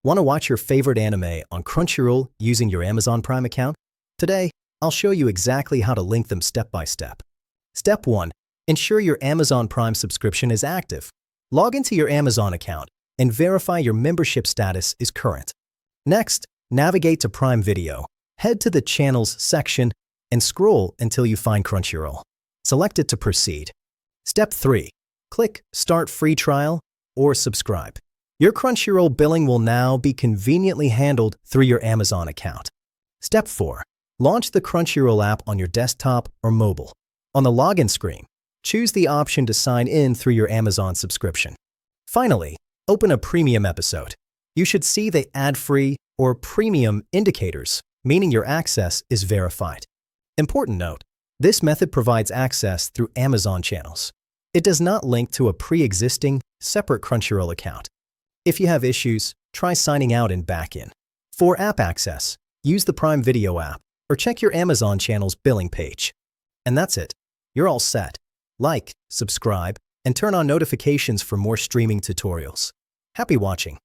Want to watch your favorite anime on Crunchyroll using your Amazon Prime account? Today, I'll show you exactly how to link them step by step. Step 1. Ensure your Amazon Prime subscription is active. Log into your Amazon account and verify your membership status is current. Next, navigate to Prime Video. Head to the Channels section and scroll until you find Crunchyroll. Select it to proceed. Step 3. Click Start Free Trial or Subscribe. Your Crunchyroll billing will now be conveniently handled through your Amazon account. Step 4. Launch the Crunchyroll app on your desktop or mobile. On the login screen, choose the option to sign in through your Amazon subscription. Finally, open a premium episode. You should see the ad-free or premium indicators, meaning your access is verified. Important note, this method provides access through Amazon channels. It does not link to a pre-existing, separate Crunchyroll account. If you have issues, try signing out and back in. For app access, use the Prime Video app or check your Amazon channel's billing page. And that's it. You're all set. Like, subscribe, and turn on notifications for more streaming tutorials. Happy watching!